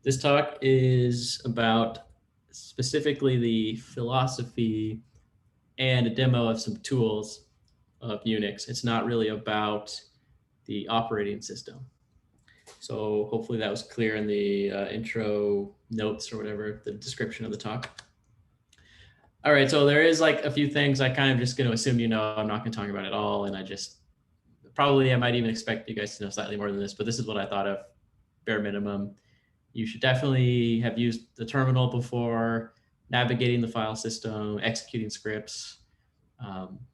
This talk is about specifically the philosophy and a demo of some tools of Unix. It's not really about the operating system. So hopefully that was clear in the intro notes or whatever, the description of the talk. All right, so there is like a few things I kind of just going to assume you know. I'm not going to talk about it all, and I might even expect you guys to know slightly more than this, but this is what I thought of bare minimum. You should definitely have used the terminal before, navigating the file system, executing scripts,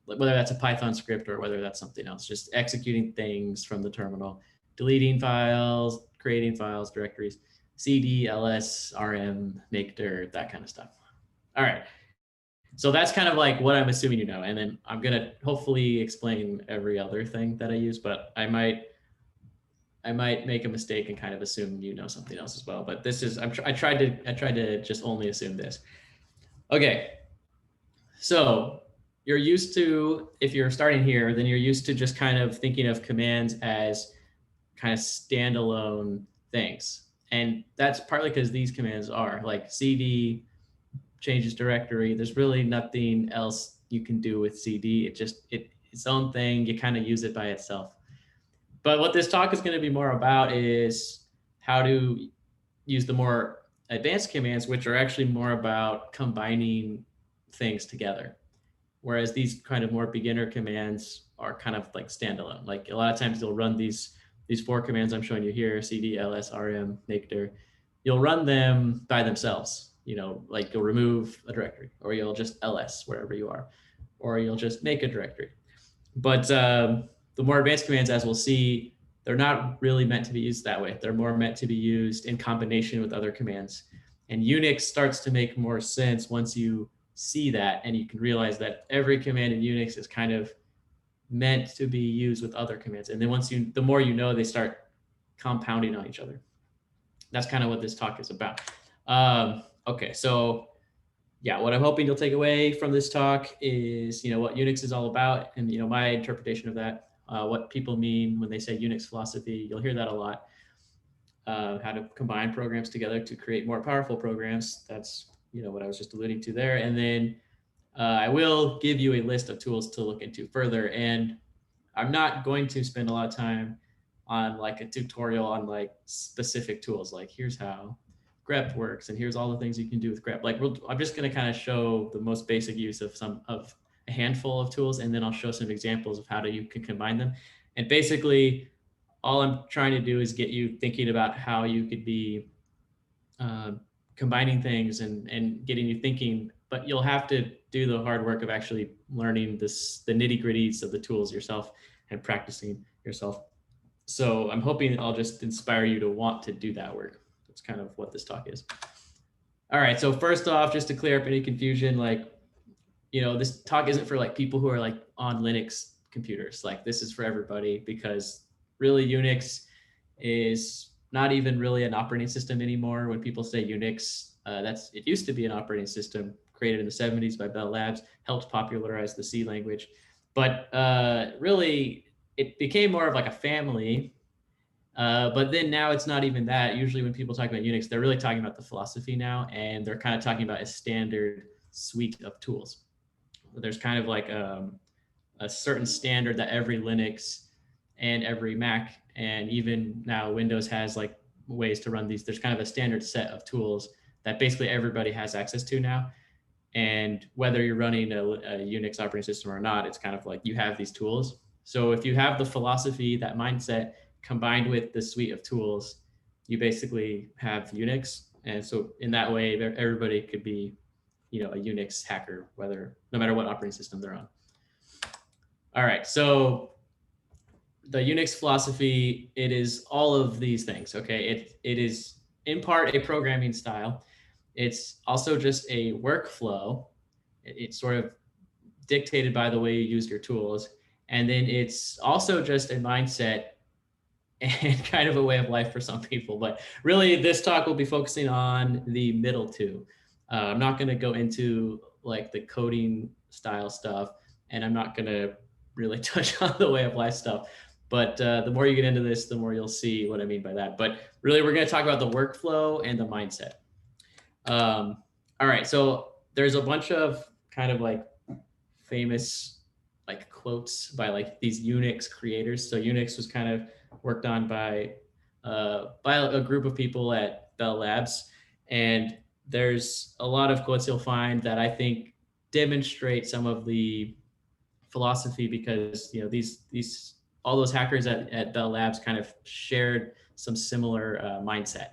whether that's a Python script or whether that's something else, just executing things from the terminal, deleting files, creating files, directories, cd, ls, rm, make dir, that kind of stuff. All right. So that's kind of like what I'm assuming you know. And then I'm going to hopefully explain every other thing that I use, but I might make a mistake and kind of assume you know something else as well. But this is I tried to just only assume this. Okay, so you're used to, if you're starting here, then you're used to just kind of thinking of commands as kind of standalone things, and that's partly because these commands are like cd changes directory. There's really nothing else you can do with cd. It's its own thing. You kind of use it by itself. But what this talk is going to be more about is how to use the more advanced commands, which are actually more about combining things together. Whereas these kind of more beginner commands are kind of like standalone. Like a lot of times you'll run these four commands I'm showing you here, cd, ls, rm, make dir. You'll run them by themselves. You know, like you'll remove a directory, or you'll just ls wherever you are, or you'll just make a directory. But the more advanced commands, as we'll see, they're not really meant to be used that way. They're more meant to be used in combination with other commands. And Unix starts to make more sense once you see that, and you can realize that every command in Unix is kind of meant to be used with other commands. And then the more you know, they start compounding on each other. That's kind of what this talk is about. Okay, so yeah, what I'm hoping you'll take away from this talk is, what Unix is all about, and my interpretation of that, what people mean when they say Unix philosophy. You'll hear that a lot. How to combine programs together to create more powerful programs. That's what I was just alluding to there. And then I will give you a list of tools to look into further. And I'm not going to spend a lot of time on like a tutorial on like specific tools, like here's how grep works and here's all the things you can do with grep. Like I'm just going to kind of show the most basic use of a handful of tools, and then I'll show some examples of how you can combine them. And basically all I'm trying to do is get you thinking about how you could be combining things and getting you thinking, but you'll have to do the hard work of actually learning the nitty gritties of the tools yourself and practicing yourself. So I'm hoping I'll just inspire you to want to do that work. That's kind of what this talk is. All right, so first off, just to clear up any confusion, like, this talk isn't for like people who are like on Linux computers. Like this is for everybody, because really Unix is not even really an operating system anymore. When people say Unix, it used to be an operating system created in the 70s by Bell Labs, helped popularize the C language. But really, it became more of like a family. But then now it's not even that. Usually when people talk about Unix, they're really talking about the philosophy now, and they're kind of talking about a standard suite of tools. There's kind of like a certain standard that every Linux and every Mac, and even now Windows has like ways to run these. There's kind of a standard set of tools that basically everybody has access to now. And whether you're running a Unix operating system or not, it's kind of like you have these tools. So if you have the philosophy, that mindset, combined with the suite of tools, you basically have Unix. And so in that way, everybody could be, a Unix hacker, no matter what operating system they're on. All right, so the Unix philosophy, it is all of these things, okay? It is in part a programming style. It's also just a workflow. It's sort of dictated by the way you use your tools. And then it's also just a mindset and kind of a way of life for some people. But really, this talk will be focusing on the middle two. I'm not going to go into like the coding style stuff, and I'm not going to really touch on the way of life stuff. But the more you get into this, the more you'll see what I mean by that. But really, we're going to talk about the workflow and the mindset. All right, so there's a bunch of kind of like famous like quotes by like these Unix creators. So Unix was kind of worked on by a group of people at Bell Labs, and there's a lot of quotes you'll find that I think demonstrate some of the philosophy, because these all those hackers at Bell Labs kind of shared some similar mindset.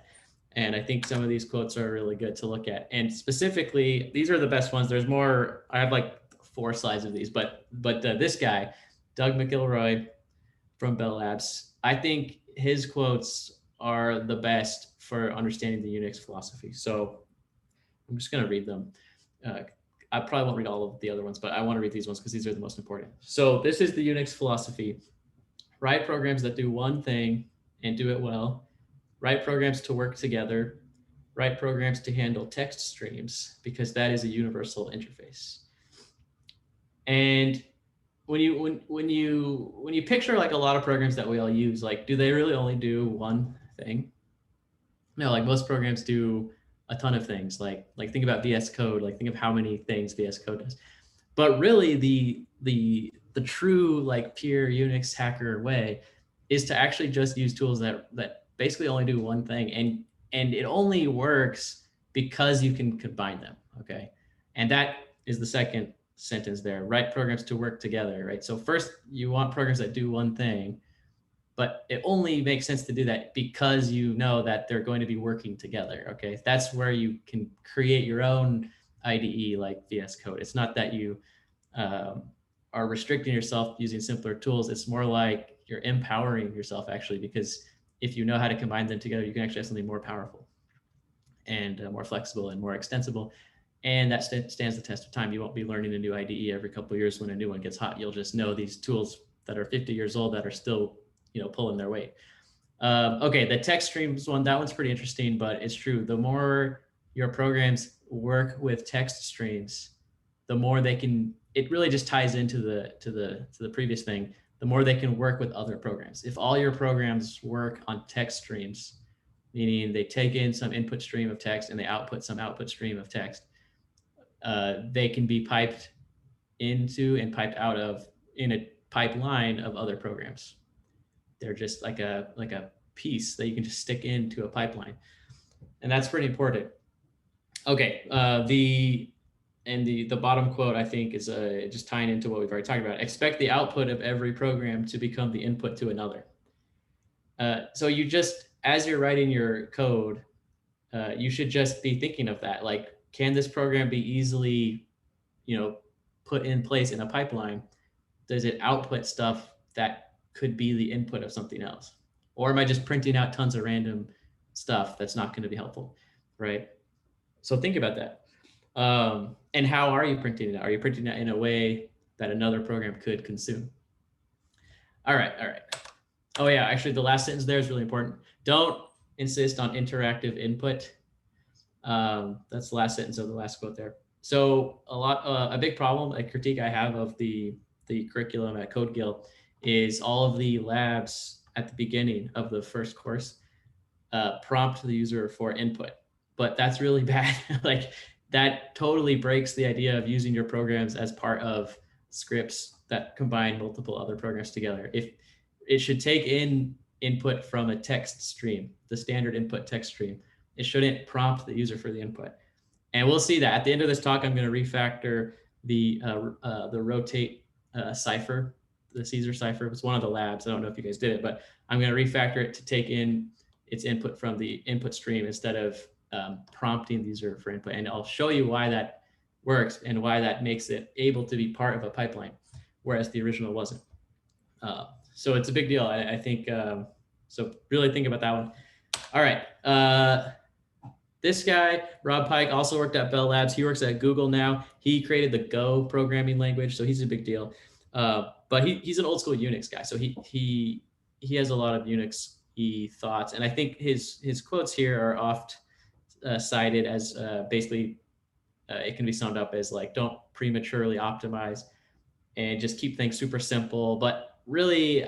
And I think some of these quotes are really good to look at. And specifically, these are the best ones. There's more. I have like 4 slides of these, but this guy, Doug McIlroy from Bell Labs, I think his quotes are the best for understanding the Unix philosophy. So I'm just going to read them. I probably won't read all of the other ones, but I want to read these ones because these are the most important. So this is the Unix philosophy. Write programs that do one thing and do it well. Write programs to work together. Write programs to handle text streams, because that is a universal interface. And when you picture like a lot of programs that we all use, like, do they really only do one thing? No, like most programs do a ton of things. Like think about VS Code. Like think of how many things VS Code does. But really, the true like pure Unix hacker way is to actually just use tools that basically only do one thing, and it only works because you can combine them. Okay, and that is the second sentence there. Write programs to work together. Right. So first, you want programs that do one thing, but it only makes sense to do that because you know that they're going to be working together. Okay, that's where you can create your own IDE like VS Code. It's not that you are restricting yourself using simpler tools. It's more like you're empowering yourself, actually, because if you know how to combine them together, you can actually have something more powerful and more flexible and more extensible. And that stands the test of time. You won't be learning a new IDE every couple of years when a new one gets hot. You'll just know these tools that are 50 years old that are still, pulling their weight. Okay, the text streams one, that one's pretty interesting, but it's true. The more your programs work with text streams, the more they can. It really just ties into the previous thing. The more they can work with other programs. If all your programs work on text streams, meaning they take in some input stream of text and they output some output stream of text, they can be piped into and piped out of in a pipeline of other programs. They're just like a piece that you can just stick into a pipeline, and that's pretty important. Okay, the bottom quote, I think, is just tying into what we've already talked about. Expect the output of every program to become the input to another. So you just, as you're writing your code, you should just be thinking of that. Like, can this program be easily, put in place in a pipeline? Does it output stuff that could be the input of something else? Or am I just printing out tons of random stuff that's not going to be helpful, right? So think about that. And how are you printing it out? Are you printing it in a way that another program could consume? All right. Oh yeah, actually the last sentence there is really important. Don't insist on interactive input. That's the last sentence of the last quote there. So a big problem, a critique I have of the curriculum at Code Guild is all of the labs at the beginning of the first course prompt the user for input, but that's really bad. Like, that totally breaks the idea of using your programs as part of scripts that combine multiple other programs together. If it should take in input from a text stream, the standard input text stream, it shouldn't prompt the user for the input. And we'll see that at the end of this talk. I'm going to refactor the rotate cipher, the Caesar cipher. It's one of the labs. I don't know if you guys did it, but I'm going to refactor it to take in its input from the input stream instead of prompting the user for input. And I'll show you why that works and why that makes it able to be part of a pipeline, whereas the original wasn't. So it's a big deal, I think. So really think about that one. All right. This guy, Rob Pike, also worked at Bell Labs. He works at Google now. He created the Go programming language, so he's a big deal. But he's an old school Unix guy, so he has a lot of Unix thoughts, and I think his quotes here are oft-cited as basically it can be summed up as like, don't prematurely optimize and just keep things super simple. But really,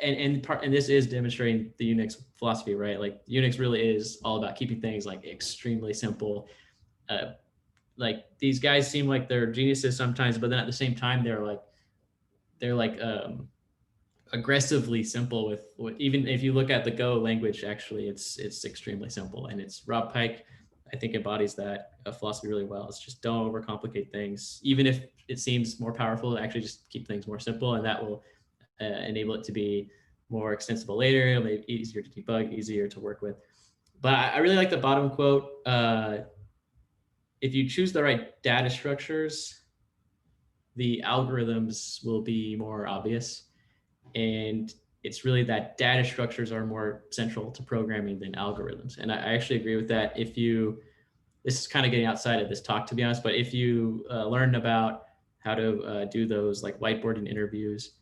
and this is demonstrating the Unix philosophy, right? Like Unix really is all about keeping things like extremely simple. Like these guys seem like they're geniuses sometimes, but then at the same time, they're like aggressively simple with even if you look at the Go language, actually, it's extremely simple, and it's Rob Pike, I think, embodies that philosophy really well. It's just don't overcomplicate things, even if it seems more powerful. Actually, just keep things more simple, and that will enable it to be more extensible later. It'll make it easier to debug, easier to work with. But I really like the bottom quote. If you choose the right data structures, the algorithms will be more obvious. And it's really that data structures are more central to programming than algorithms. And I actually agree with that. If you, this is kind of getting outside of this talk, to be honest, but if you learn about how to do those like whiteboarding interviews,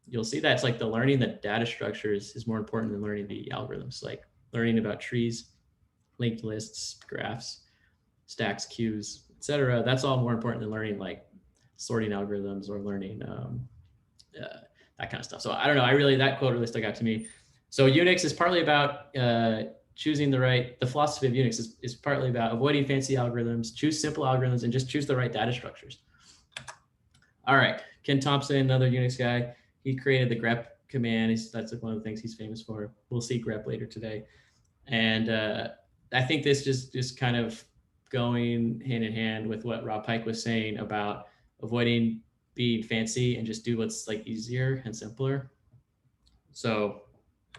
you'll see that it's like the learning the data structures is more important than learning the algorithms, like learning about trees, linked lists, graphs, stacks, queues, etc. That's all more important than learning like sorting algorithms or learning that kind of stuff. So I don't know. That quote really stuck out to me. So Unix is partly about choosing the philosophy of Unix is partly about avoiding fancy algorithms, choose simple algorithms, and just choose the right data structures. All right. Ken Thompson, another Unix guy, he created the grep command. That's one of the things he's famous for. We'll see grep later today. And I think this just kind of going hand in hand with what Rob Pike was saying about avoiding being fancy and just do what's like easier and simpler. So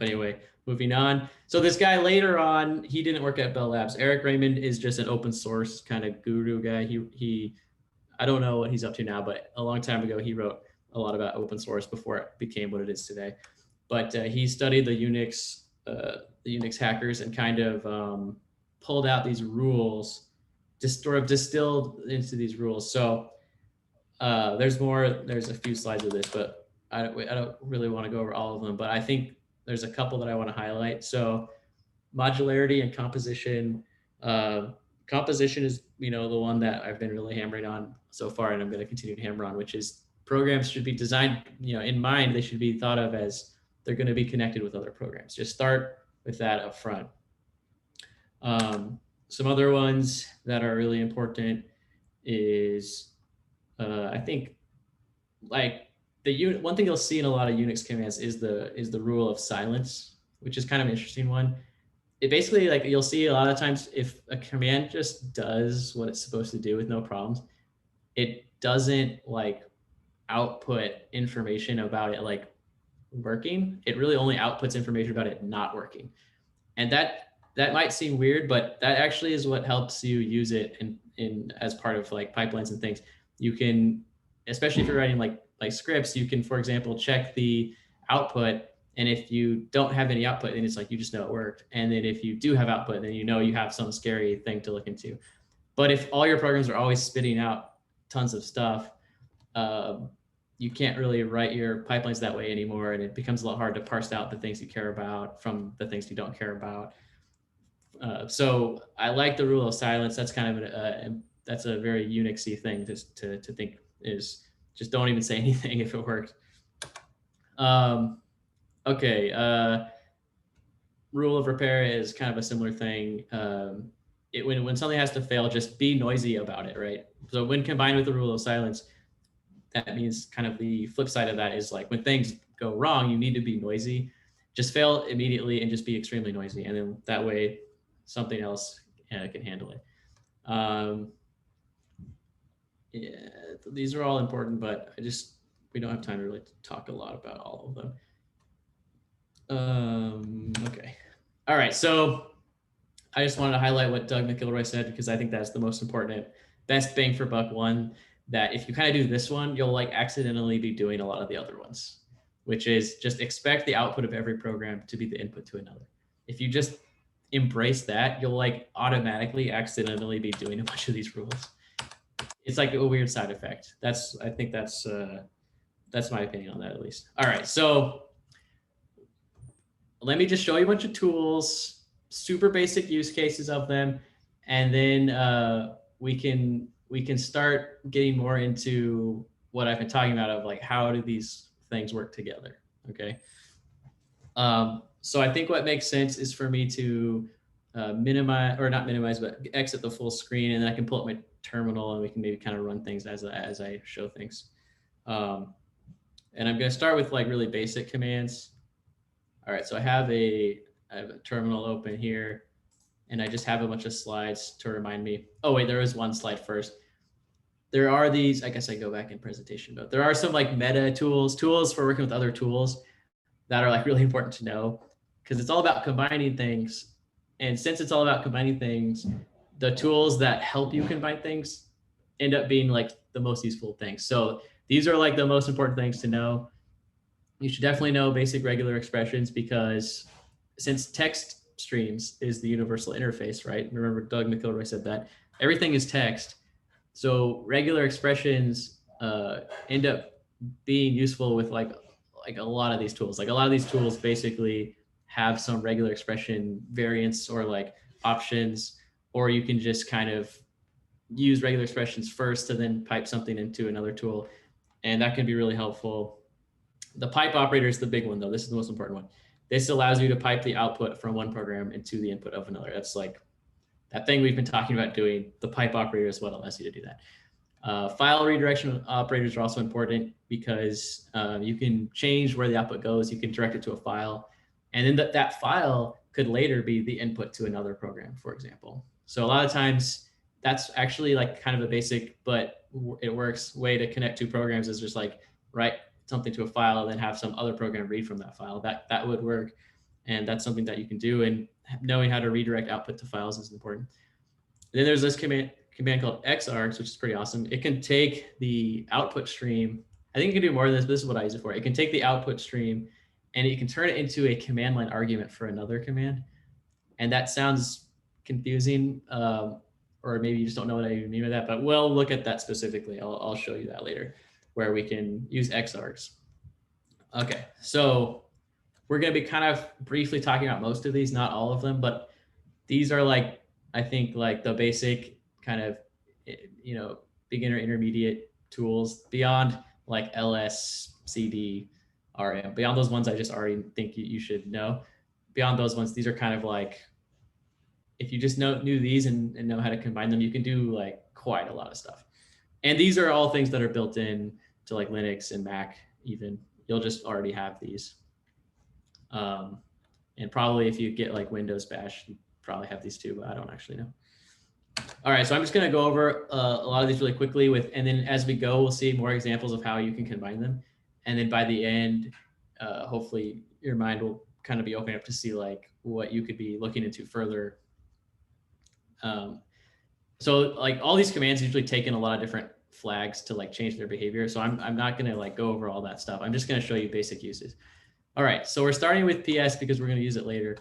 anyway, moving on. So this guy later on, he didn't work at Bell Labs. Eric Raymond is just an open source kind of guru guy. He I don't know what he's up to now, but a long time ago, he wrote a lot about open source before it became what it is today. But he studied the Unix hackers and kind of pulled out these rules, just sort of distilled into these rules. So there's a few slides of this, but I don't really want to go over all of them, but I think there's a couple that I want to highlight. So modularity and composition. Composition is, the one that I've been really hammering on so far, and I'm going to continue to hammer on, which is programs should be designed, in mind. They should be thought of as they're going to be connected with other programs. Just start with that up front. Some other ones that are really important is, I think, like one thing you'll see in a lot of Unix commands is the rule of silence, which is kind of an interesting one. It basically, like, you'll see a lot of times if a command just does what it's supposed to do with no problems, it doesn't like output information about it like working. It really only outputs information about it not working. And that might seem weird, but that actually is what helps you use it in as part of like pipelines and things. You can, especially if you're writing like scripts, you can, for example, check the output. And if you don't have any output, then it's like you just know it worked. And then if you do have output, then you have some scary thing to look into. But if all your programs are always spitting out tons of stuff, you can't really write your pipelines that way anymore. And it becomes a lot hard to parse out the things you care about from the things you don't care about. So I like the rule of silence. That's kind of that's a very Unixy thing to think, is just don't even say anything if it works. Okay. Rule of repair is kind of a similar thing. When something has to fail, just be noisy about it, right? So when combined with the rule of silence, that means kind of the flip side of that is like when things go wrong, you need to be noisy. Just fail immediately and just be extremely noisy. And then that way something else can handle it. Yeah, these are all important, but we don't have time to really talk a lot about all of them. Okay. All right. So I just wanted to highlight what Doug McIlroy said, because I think that's the most important, best bang for buck one, that if you kind of do this one, you'll like accidentally be doing a lot of the other ones, which is just expect the output of every program to be the input to another. If you just embrace that, you'll like automatically accidentally be doing a bunch of these rules. It's like a weird side effect. I think that's my opinion on that, at least. All right, so let me just show you a bunch of tools, super basic use cases of them, and then we can start getting more into what I've been talking about, of like how do these things work together. Okay. So I think what makes sense is for me to minimize, or not minimize, but exit the full screen, and then I can pull up my terminal and we can maybe kind of run things as I show things. And I'm going to start with like really basic commands. All right, so I have a terminal open here, and I just have a bunch of slides to remind me. Oh wait, there is one slide first. There are these, I guess I go back in presentation mode. There are some like meta tools for working with other tools that are like really important to know, because it's all about combining things. And since it's all about combining things, the tools that help you combine things end up being like the most useful things. So these are like the most important things to know. You should definitely know basic regular expressions, because since text streams is the universal interface, right? Remember Doug McIlroy said that everything is text. So regular expressions end up being useful with like a lot of these tools. Like a lot of these tools basically have some regular expression variants or like options, or you can just kind of use regular expressions first and then pipe something into another tool. And that can be really helpful. The pipe operator is the big one though. This is the most important one. This allows you to pipe the output from one program into the input of another. That's like that thing we've been talking about doing. The pipe operator is what allows you to do that. File redirection operators are also important, because you can change where the output goes. You can direct it to a file, and then that file could later be the input to another program, for example. So a lot of times that's actually like kind of a basic, but it works way to connect two programs is just like write something to a file and then have some other program read from that file. That would work. And that's something that you can do, and knowing how to redirect output to files is important. And then there's this command called xargs, which is pretty awesome. It can take the output stream. I think it can do more than this, but this is what I use it for. It can take the output stream and it can turn it into a command line argument for another command. And that sounds confusing, or maybe you just don't know what I even mean by that, but we'll look at that specifically. I'll show you that later, where we can use xargs. Okay, so we're going to be kind of briefly talking about most of these, not all of them, but these are like, I think like the basic kind of, beginner intermediate tools beyond like ls, cd, rm. Beyond those ones I just already think you should know. Beyond those ones, these are kind of like, if you just knew these and know how to combine them, you can do like quite a lot of stuff. And these are all things that are built in to like Linux and Mac even. You'll just already have these. And probably if you get like Windows Bash, you probably have these too, but I don't actually know. All right, so I'm just going to go over a lot of these really quickly and then as we go, we'll see more examples of how you can combine them. And then by the end, hopefully your mind will kind of be open up to see like what you could be looking into further. So like all these commands usually take in a lot of different flags to like change their behavior. So I'm not going to like go over all that stuff. I'm just going to show you basic uses. All right, so we're starting with PS because we're going to use it later.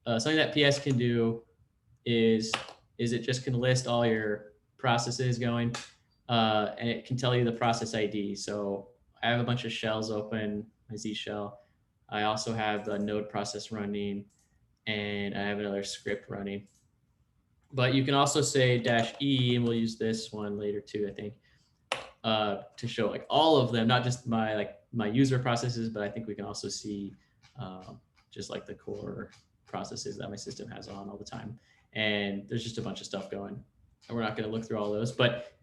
Something that PS can do is it just can list all your processes going, and it can tell you the process ID. So I have a bunch of shells open, my Z shell. I also have the node process running, and I have another script running. But you can also say -E, and we'll use this one later too, I think, to show like all of them, not just my user processes, but I think we can also see just like the core processes that my system has on all the time. And there's just a bunch of stuff going, and we're not going to look through all those. But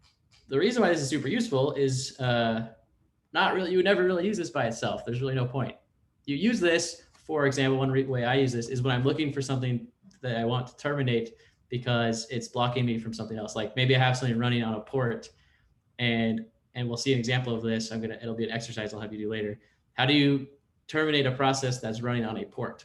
the reason why this is super useful is not really, you would never really use this by itself. There's really no point. You use this, for example, one way I use this is when I'm looking for something that I want to terminate because it's blocking me from something else. Like maybe I have something running on a port, and we'll see an example of this. It'll be an exercise I'll have you do later. How do you terminate a process that's running on a port?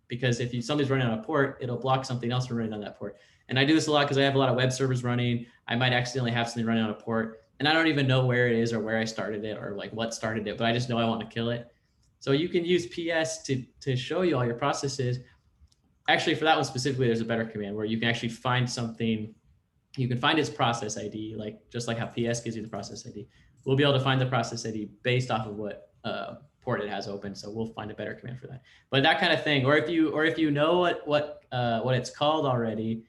Because if something's running on a port, it'll block something else from running on that port. And I do this a lot because I have a lot of web servers running. I might accidentally have something running on a port, and I don't even know where it is or where I started it or like what started it, but I just know I want to kill it. So you can use PS to show you all your processes. Actually, for that one specifically, there's a better command where you can actually find something. You can find its process ID, like just like how PS gives you the process ID. We'll be able to find the process ID based off of what port it has open. So we'll find a better command for that. But that kind of thing, or if you know what it's called already,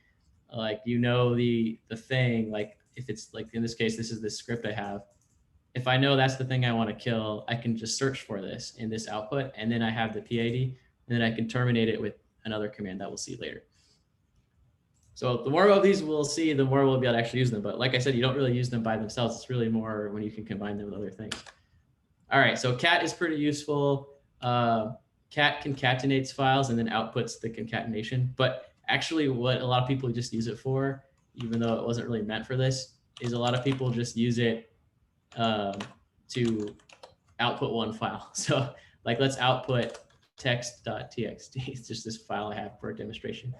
like you know the thing, like if it's like in this case, this is the script I have. if I know that's the thing I want to kill, I can just search for this in this output, and then I have the PID, and then I can terminate it with another command that we'll see later. So the more of these we'll see, the more we'll be able to actually use them. But like I said, you don't really use them by themselves. It's really more when you can combine them with other things. All right, so cat is pretty useful. Cat concatenates files and then outputs the concatenation. But actually what a lot of people just use it for, even though it wasn't really meant for this, is a lot of people just use it to output one file. So like let's output text.txt. It's just this file I have for a demonstration.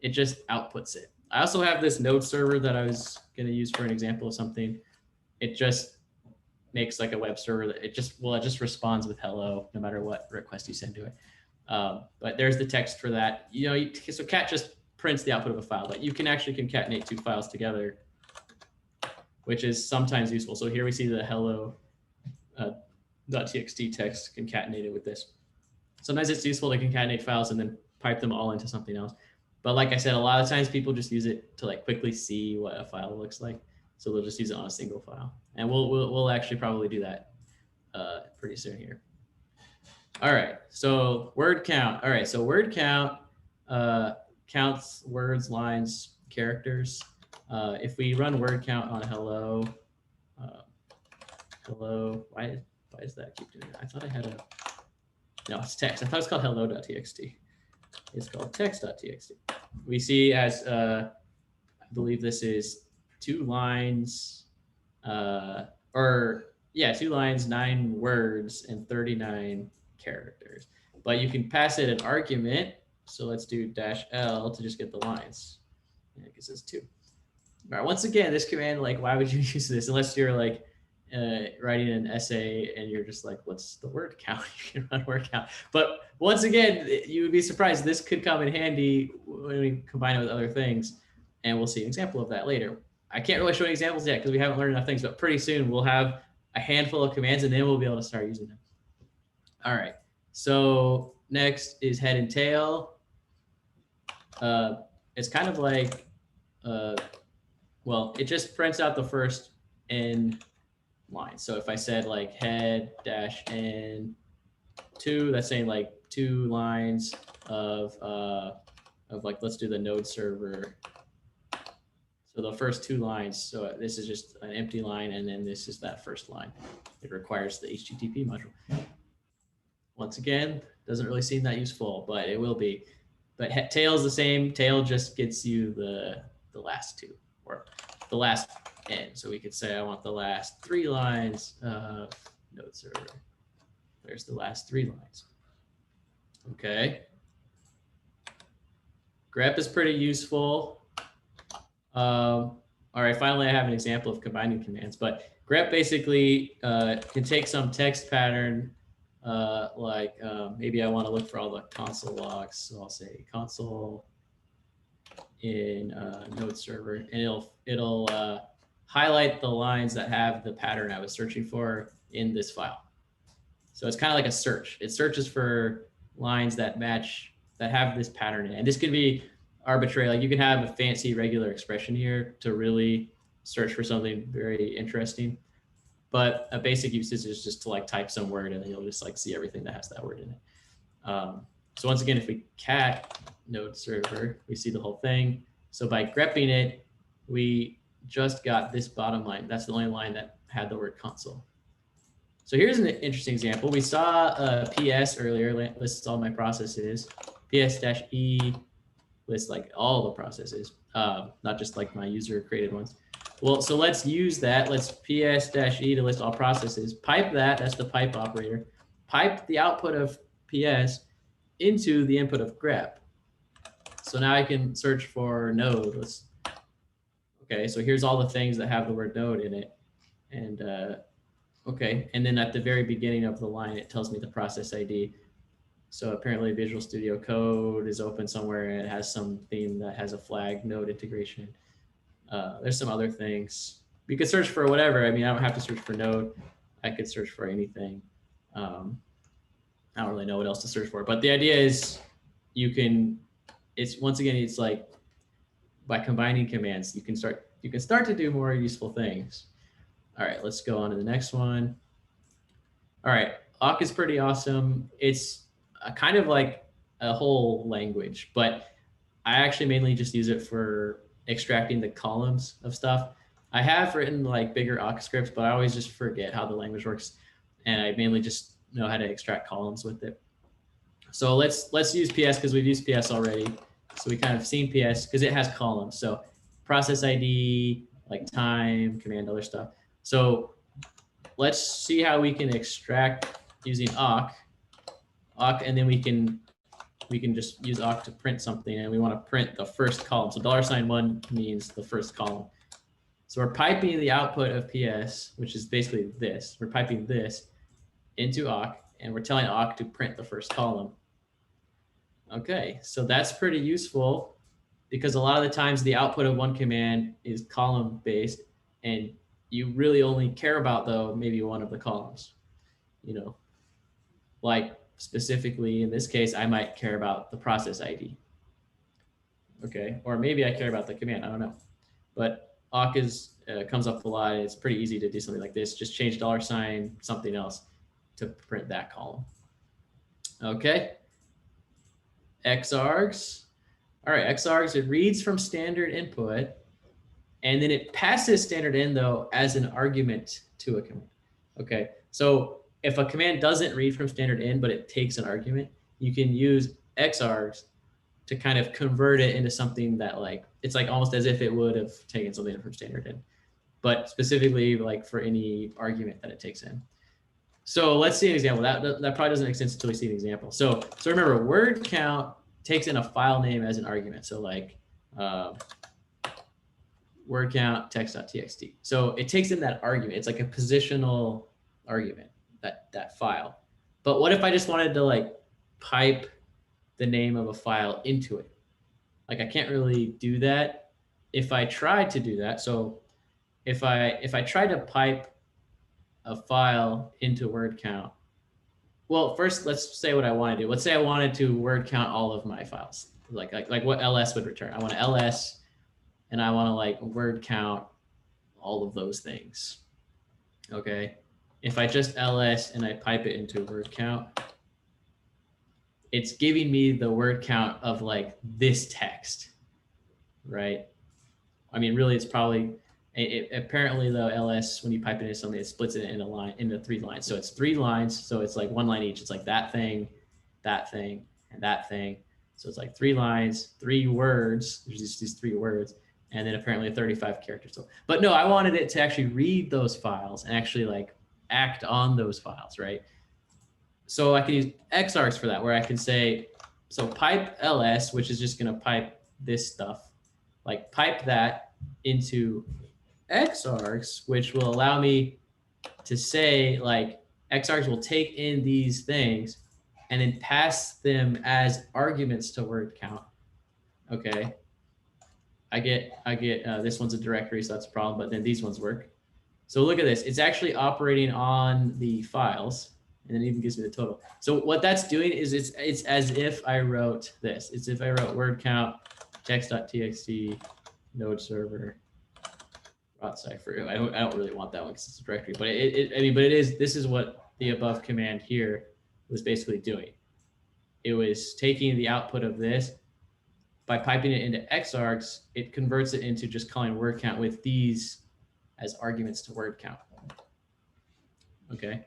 It just outputs it. I also have this node server that I was going to use for an example of something. It just makes like a web server that it just responds with hello no matter what request you send to it. But there's the text for that. So cat just prints the output of a file, but you can actually concatenate two files together, which is sometimes useful. So here we see the hello .txt text concatenated with this. Sometimes it's useful to concatenate files and then pipe them all into something else. But like I said, a lot of times people just use it to like quickly see what a file looks like. So they'll just use it on a single file. And we'll actually probably do that pretty soon here. All right, so word count. All right, so word count counts words, lines, characters. If we run word count on hello, why does that keep doing that? I thought I had no, it's text. I thought it was called hello.txt. It's called text.txt. We see as, I believe this is 2 lines, 2 lines, 9 words, and 39 characters. But you can pass it an argument. So let's do -L to just get the lines. Yeah, it says 2. All right, once again, this command, like, why would you use this? Unless you're like writing an essay and you're just like, what's the word count? You can run word count. But once again, you would be surprised. This could come in handy when we combine it with other things. And we'll see an example of that later. I can't really show any examples yet because we haven't learned enough things, but pretty soon we'll have a handful of commands and then we'll be able to start using them. All right, so next is head and tail. It's kind of like, well, it just prints out the first n line. So if I said like head -n2, that's saying like 2 lines of like, let's do the node server. So the first 2 lines. So this is just an empty line, and then this is that first line. It requires the HTTP module. Once again, doesn't really seem that useful, but it will be. But tail is the same. Tail just gets you the last 2, or the last n. So we could say I want the last 3 lines of node server. There's the last 3 lines. Okay. grep is pretty useful. All right, finally I have an example of combining commands, but grep basically can take some text pattern, like maybe I want to look for all the console logs. So I'll say console in node server, and it'll highlight the lines that have the pattern I was searching for in this file. So it's kind of like a search. It searches for lines that match, that have this pattern in it. And this can be arbitrary. Like you can have a fancy regular expression here to really search for something very interesting. But a basic usage is just to like type some word and then you'll just like see everything that has that word in it. So once again, if we cat node server, we see the whole thing. So by grepping it, we just got this bottom line. That's the only line that had the word console. So here's an interesting example. We saw PS earlier, lists all my processes. PS-E lists like all the processes, not just like my user created ones. Well, so let's use that. Let's PS-E to list all processes. Pipe that, that's the pipe operator. Pipe the output of PS into the input of grep. So now I can search for node. Okay, so here's all the things that have the word node in it. And okay, and then at the very beginning of the line, it tells me the process ID. So apparently Visual Studio Code is open somewhere and it has some theme that has a flag node integration. There's some other things. You could search for whatever. I mean, I don't have to search for node. I could search for anything. I don't really know what else to search for, but the idea is you can, it's once again, it's like by combining commands, you can start to do more useful things. All right, let's go on to the next one. All right, awk is pretty awesome. It's kind of like a whole language, but I actually mainly just use it for extracting the columns of stuff. I have written like bigger awk scripts, but I always just forget how the language works, and I mainly just know how to extract columns with it. So let's use PS because we've used PS already. So we kind of seen PS because it has columns. So process ID, like time, command, other stuff. So let's see how we can extract using awk, and then we can just use awk to print something, and we want to print the first column. So $1 means the first column. So we're piping the output of PS, which is basically this. We're piping this into awk, and we're telling awk to print the first column. Okay, so that's pretty useful because a lot of the times the output of one command is column based, and you really only care about though maybe one of the columns. You know, like specifically in this case, I might care about the process ID. Okay, or maybe I care about the command. I don't know, but awk is comes up a lot. It's pretty easy to do something like this. Just change $ something else to print that column. Okay. Xargs. All right, xargs, it reads from standard input, and then it passes standard in though as an argument to a command. Okay, so if a command doesn't read from standard in, but it takes an argument, you can use xargs to kind of convert it into something that like, it's like almost as if it would have taken something from standard in, but specifically like for any argument that it takes in. So let's see an example. That probably doesn't make sense until we see an example. So remember, word count takes in a file name as an argument. So like word count text.txt. So it takes in that argument. It's like a positional argument, that file. But what if I just wanted to like pipe the name of a file into it? Like I can't really do that if I tried to do that. So if I try to pipe a file into word count, well, first let's say what I want to do. Let's say I wanted to word count all of my files, like what ls would return. I want to ls, and I want to like word count all of those things. Okay, if I just ls and I pipe it into word count, it's giving me the word count of like this text, right? I mean, really, it's probably apparently though ls, when you pipe it into something, it splits it into 3 lines. So it's 3 lines. So it's like 1 line each. It's like that thing, and that thing. So it's like 3 lines, 3 words. There's these 3 words, and then apparently 35 characters. So, but no, I wanted it to actually read those files and actually like act on those files, right? So I can use xargs for that, where I can say, so pipe ls, which is just going to pipe this stuff, like pipe that into xargs, which will allow me to say like xargs will take in these things and then pass them as arguments to word count. Okay, I get this one's a directory, so that's a problem, but then these ones work. So look at this, it's actually operating on the files, and it even gives me the total. So what that's doing is it's as if I wrote this. It's if I wrote word count text.txt node server cypher. I don't really want that one because it's a directory, but this is what the above command here was basically doing. It was taking the output of this, by piping it into xargs, it converts it into just calling word count with these as arguments to word count. Okay,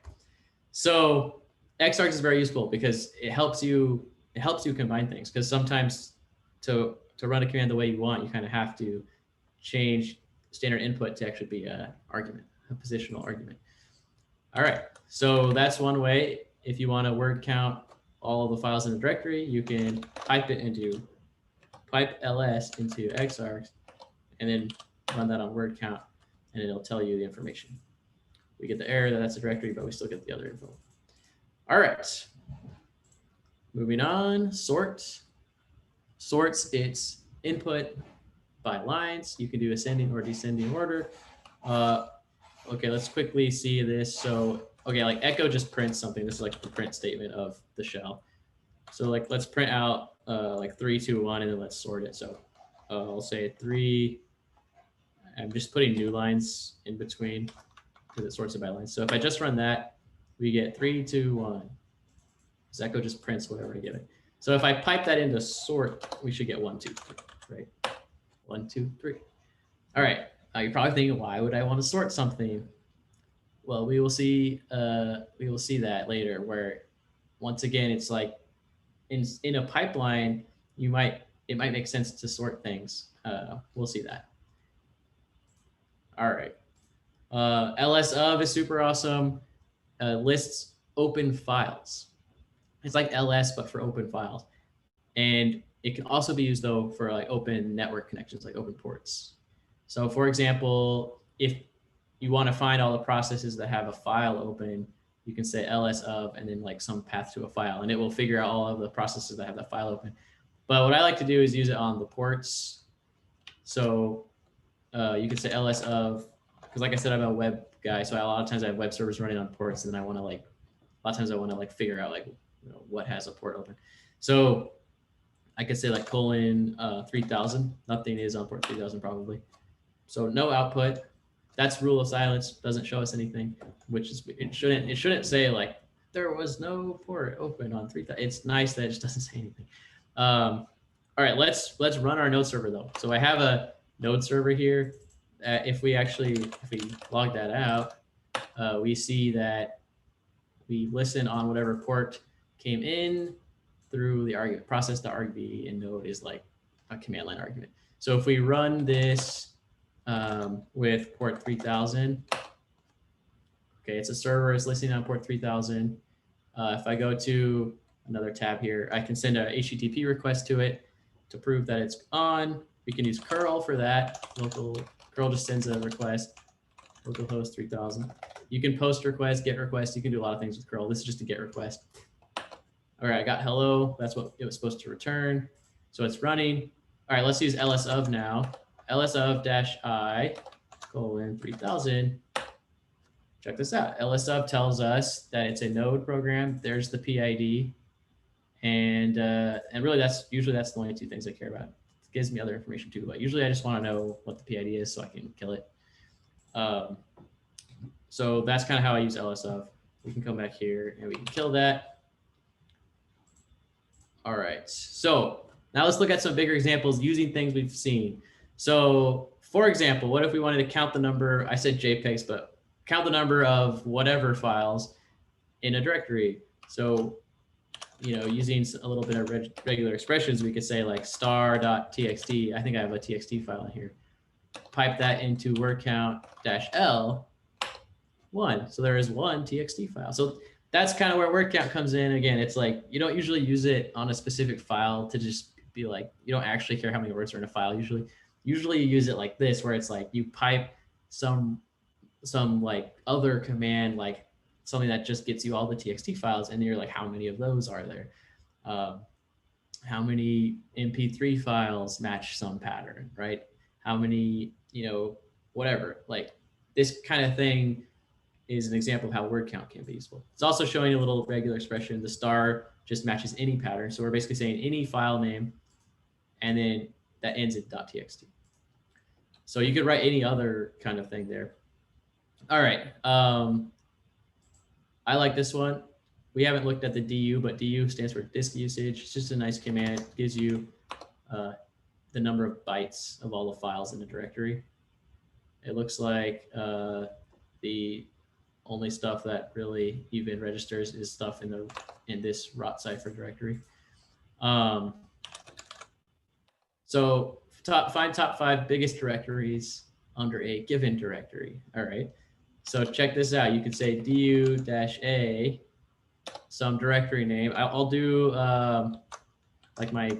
so xargs is very useful because it helps you combine things, because sometimes to run a command the way you want, you kind of have to change standard input to actually be an argument, a positional argument. All right, so that's one way. If you want to word count all of the files in the directory, you can pipe ls into xargs, and then run that on word count, and it'll tell you the information. We get the error that that's a directory, but we still get the other info. All right, moving on. Sorts, its input by lines. You can do ascending or descending order. Okay, let's quickly see this. So, okay, like echo just prints something. This is like the print statement of the shell. So like, let's print out like 3, 2, 1, and then let's sort it. So I'll say 3. I'm just putting new lines in between. because it sorts it by lines. So if I just run that, we get 3, 2, 1. So Echo just prints whatever I give it. So if I pipe that into sort, we should get 1, 2, 3, right? 1, 2, 3. All right. You're probably thinking, why would I want to sort something? Well, we will see that later, where once again, it's like in a pipeline, it might make sense to sort things. We'll see that. All right. lsof is super awesome. Lists open files. It's like ls, but for open files. And it can also be used though for like open network connections, like open ports. So for example, if you want to find all the processes that have a file open, you can say lsof and then like some path to a file, and it will figure out all of the processes that have that file open. But what I like to do is use it on the ports. So you could say lsof, because like I said, I'm a web guy, so a lot of times I have web servers running on ports, and then I want to like, a lot of times I want to like figure out like, you know, what has a port open. So I could say like colon 3000. Nothing is on port 3000 probably. So no output. That's rule of silence. Doesn't show us anything, which is it shouldn't say like there was no port open on 3000. It's nice that it just doesn't say anything. All right, let's run our node server though. So I have a node server here. If we log that out, we see that we listen on whatever port came in through the argument process.argv, and node is like a command line argument. So if we run this with port 3000, okay, it's a server, it's listening on port 3000. If I go to another tab here, I can send a HTTP request to it to prove that it's on. We can use curl for that. Curl just sends a request, localhost 3000. You can post request, get request. You can do a lot of things with curl. This is just a get request. All right, I got hello. That's what it was supposed to return. So it's running. All right, let's use lsof now. lsof-i colon 3000. Check this out. lsof tells us that it's a node program. There's the PID. And really that's the only two things I care about. It gives me other information too, but usually I just want to know what the PID is so I can kill it. So that's kind of how I use lsof. We can come back here and we can kill that. All right, so now let's look at some bigger examples using things we've seen. So for example, what if we wanted to count the number, I said JPEGs, but count the number of whatever files in a directory. So, you know, using a little bit of regular expressions, we could say like star.txt. I think I have a txt file in here. Pipe that into word count -l 1. So there is one txt file. So that's kind of where word count comes in. Again, it's like you don't usually use it on a specific file to just be like, you don't actually care how many words are in a file usually. Usually you use it like this, where it's like you pipe some like other command, like something that just gets you all the txt files, and you're like, how many of those are there? How many MP3 files match some pattern, right? How many, you know, whatever. Like this kind of thing is an example of how word count can be useful. It's also showing a little regular expression. The star just matches any pattern. So we're basically saying any file name, and then that ends in .txt. So you could write any other kind of thing there. All right. I like this one. We haven't looked at the du, but du stands for disk usage. It's just a nice command. It gives you the number of bytes of all the files in the directory. It looks like the only stuff that really even registers is stuff in this rot cipher directory. So find top 5 biggest directories under a given directory. All right. So check this out. You could say du-a some directory name. I'll do like my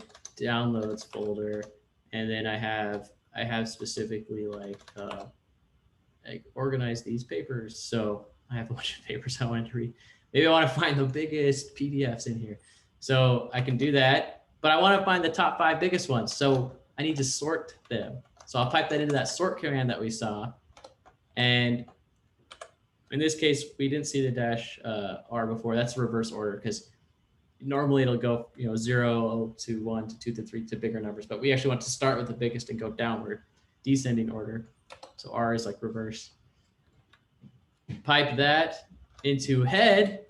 downloads folder, and then I have specifically like organize these papers. So I have a bunch of papers I wanted to read. Maybe I want to find the biggest PDFs in here. So I can do that, but I want to find the top 5 biggest ones. So I need to sort them. So I'll pipe that into that sort command that we saw. And in this case, we didn't see the -r before. That's reverse order, because normally it'll go, you know, 0 to 1 to 2 to 3 to bigger numbers, but we actually want to start with the biggest and go downward, descending order. So R is like reverse. pipe that into head,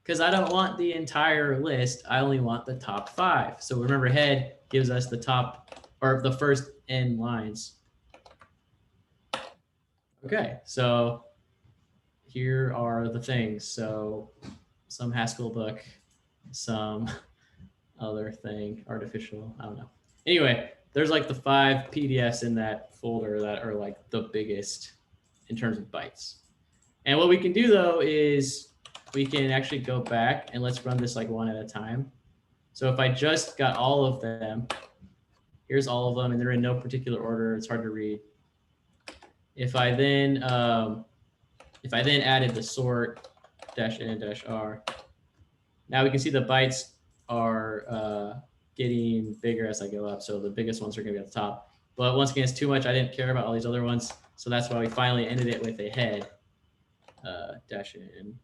because I don't want the entire list. I only want the top 5. So remember, head gives us the top, or the first n lines. Okay, so here are the things. So some Haskell book, some other thing, artificial, I don't know. Anyway, there's like the 5 PDFs in that folder that are like the biggest in terms of bytes. And what we can do though is we can actually go back and let's run this like one at a time. So if I just got all of them, here's all of them, and they're in no particular order. It's hard to read. If I then added the sort -n-r, now we can see the bytes are getting bigger as I go up. So the biggest ones are going to be at the top. But once again, it's too much. I didn't care about all these other ones. So that's why we finally ended it with a head -n.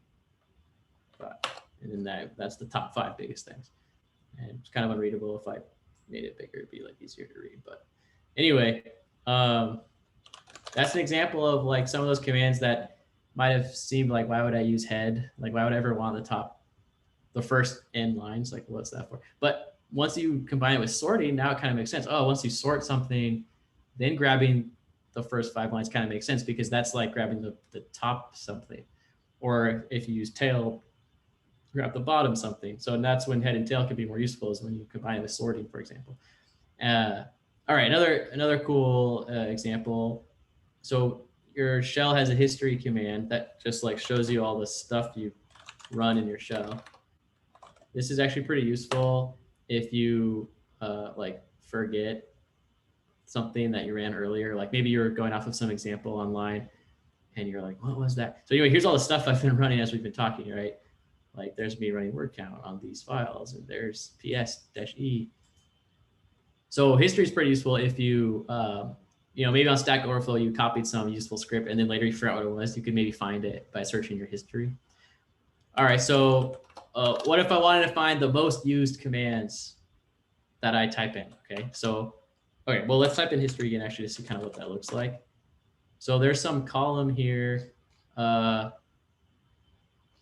And then that's the top 5 biggest things. And it's kind of unreadable. If I made it bigger, it'd be like easier to read. But anyway, that's an example of like some of those commands that might have seemed like, why would I use head? Like, why would I ever want the first n lines? Like, what's that for? But once you combine it with sorting, now it kind of makes sense. Oh, once you sort something, then grabbing the first 5 lines kind of makes sense, because that's like grabbing the top something. Or if you use tail, grab the bottom something. So that's when head and tail can be more useful, is when you combine it with sorting, for example. All right, another cool example. So your shell has a history command that just like shows you all the stuff you run in your shell. This is actually pretty useful if you like forget something that you ran earlier. Like maybe you're going off of some example online and you're like, what was that? So anyway, here's all the stuff I've been running as we've been talking, right? Like there's me running word count on these files, and there's ps-e. So history is pretty useful if you, maybe on Stack Overflow, you copied some useful script and then later you figure out what it was. You could maybe find it by searching your history. All right, so what if I wanted to find the most used commands that I type in? Okay, well, let's type in history again, actually, to see kind of what that looks like. So there's some column here, and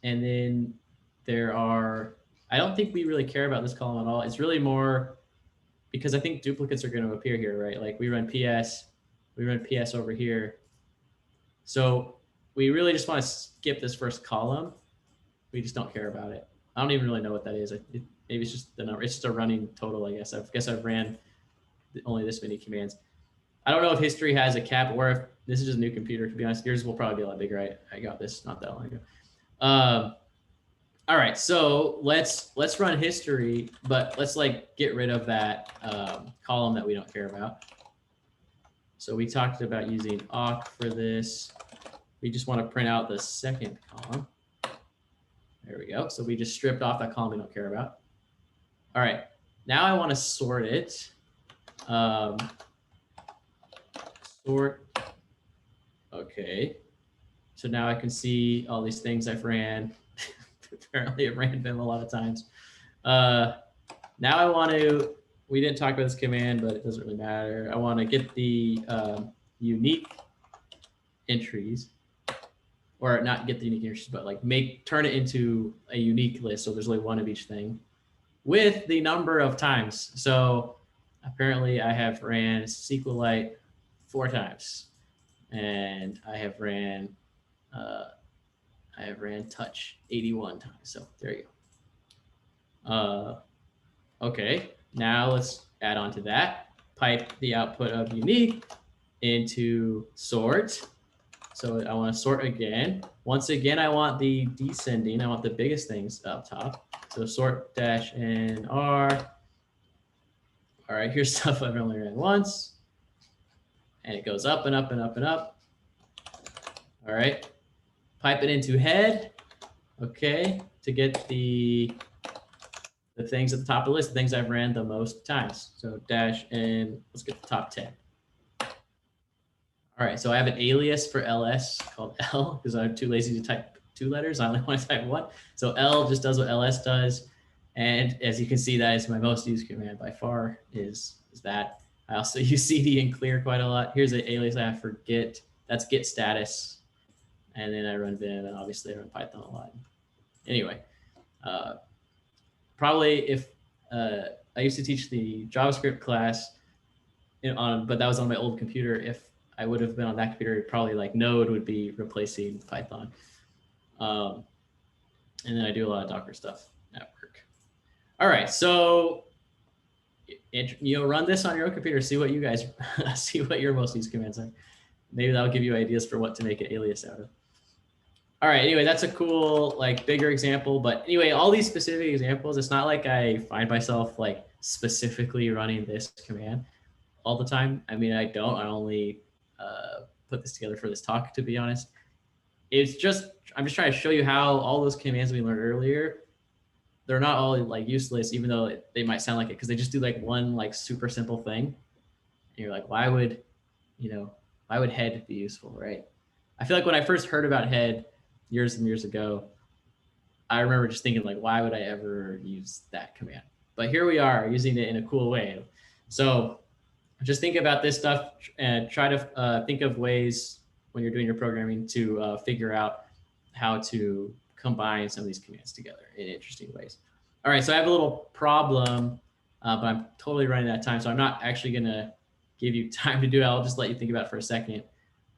then there are, I don't think we really care about this column at all. It's really more because I think duplicates are going to appear here, right? Like we run PS over here. So we really just want to skip this first column. We just don't care about it. I don't even really know what that is. Maybe it's just the number. It's just a running total, I guess. I guess I've ran only this many commands. I don't know if history has a cap, or if this is just a new computer, to be honest. Yours will probably be a lot bigger. I got this not that long ago. All right, so let's run history, but let's like get rid of that column that we don't care about. So we talked about using awk for this. We just want to print out the second column. There we go. So we just stripped off that column we don't care about. All right, now I want to sort it. Sort. Okay. So now I can see all these things I've ran. Apparently I've ran them a lot of times. Now I want to, we didn't talk about this command, but it doesn't really matter. I want to get the unique entries, or not get the unique entries, but like turn it into a unique list. So there's only one of each thing with the number of times. So apparently I have ran SQLite 4 times, and I have ran touch 81 times. So there you go. Okay, now let's add on to that. Pipe the output of unique into sort. So I want to sort again. Once again, I want the descending. I want the biggest things up top. So sort -n r. All right, here's stuff I've only ran once. And it goes up and up and up and up. All right, pipe it into head. Okay, to get the things at the top of the list, the things I've ran the most times. So -n, let's get the top 10. All right, so I have an alias for ls called L, because I'm too lazy to type 2 letters. I only want to type 1. So L just does what ls does. And as you can see, that is my most used command by far, is that. I also use cd and clear quite a lot. Here's an alias I have for get. That's get status. and then I run Vim, and obviously I run Python a lot. Anyway, probably if I used to teach the JavaScript class but that was on my old computer. If I would have been on that computer, probably like Node would be replacing Python. And then I do a lot of Docker stuff at work. All right, so run this on your own computer. See what you guys see what your most used commands are. Maybe that'll give you ideas for what to make an alias out of. All right, anyway, that's a cool, like, bigger example. But anyway, all these specific examples, it's not like I find myself like specifically running this command all the time. I mean, I don't. I only put this together for this talk, to be honest. It's just, I'm just trying to show you how all those commands we learned earlier, they're not all like useless, even though they might sound like it, because they just do like one like super simple thing. And you're like, why would head be useful, right? I feel like when I first heard about head years and years ago, I remember just thinking like, why would I ever use that command? But here we are using it in a cool way. So just think about this stuff and try to think of ways when you're doing your programming to figure out how to combine some of these commands together in interesting ways. All right, so I have a little problem, but I'm totally running out of time, so I'm not actually going to give you time to do it. I'll just let you think about it for a second.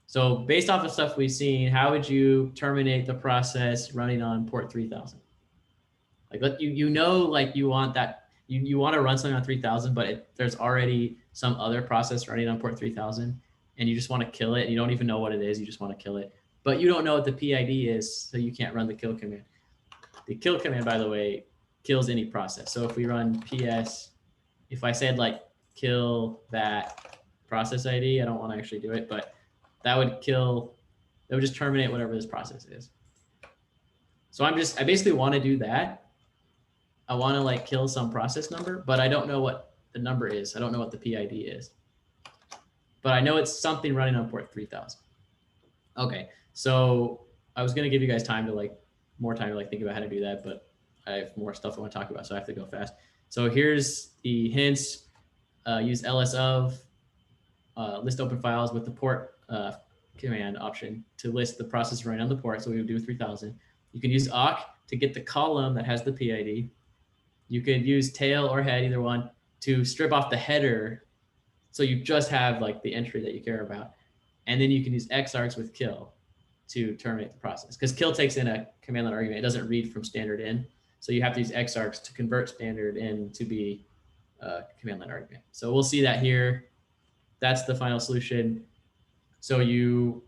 So based off of stuff we've seen, how would you terminate the process running on port 3000? Like, like you want that, you want to run something on 3000, but there's already some other process running on port 3000, and you just want to kill it. You don't even know what it is. You just want to kill it, but you don't know what the PID is, so you can't run the kill command. The kill command, by the way, kills any process. So if we run PS, if I said like kill that process ID, I don't want to actually do it, but that would just terminate whatever this process is. So I basically want to do that. I want to like kill some process number, but I don't know what the number is. I don't know what the PID is, but I know it's something running on port 3000. Okay, so I was going to give you guys time to more time to think about how to do that, but I have more stuff I want to talk about, so I have to go fast. So here's the hints. Use lsof, list open files with the port command option to list the process running on the port. So we would do 3000. You can use awk to get the column that has the PID. You could use tail or head, either one, to strip off the header, so you just have like the entry that you care about. And then you can use xargs with kill to terminate the process, because kill takes in a command line argument. It doesn't read from standard in, so you have to use xargs to convert standard in to be a command line argument. So we'll see that here. That's the final solution. So you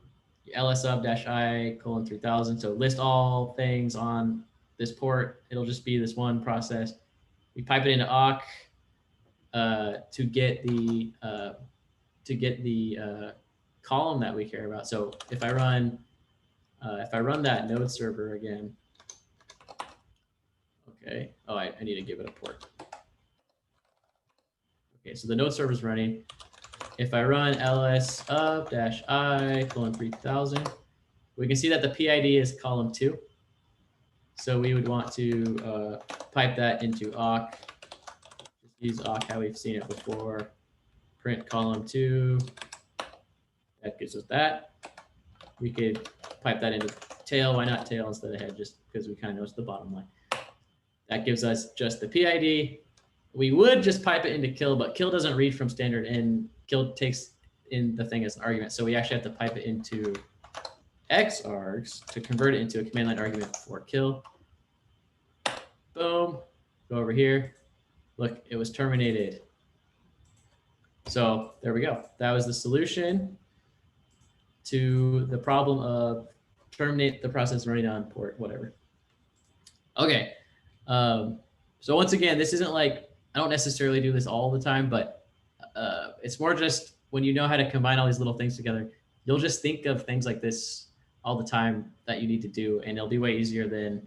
lsof-i:3000, so list all things on this port. It'll just be this one process. We pipe it into awk to get the column that we care about. So if I run that node server again, okay. Oh, I need to give it a port. Okay, so the node server is running. If I run lsof-i:3000, we can see that the PID is column 2. So we would want to pipe that into awk. Just use awk how we've seen it before. Print column 2. That gives us that. We could pipe that into tail. Why not tail instead of head? Just because we kind of know it's the bottom line. That gives us just the PID. We would just pipe it into kill, but kill doesn't read from standard in. Kill takes in the thing as an argument. So we actually have to pipe it into xargs to convert it into a command line argument for kill. Boom. Go over here. Look, it was terminated. So there we go. That was the solution to the problem of terminate the process running on port, whatever. Okay. So once again, this isn't like, I don't necessarily do this all the time, but it's more just when you know how to combine all these little things together, you'll just think of things like this all the time that you need to do, and it'll be way easier than,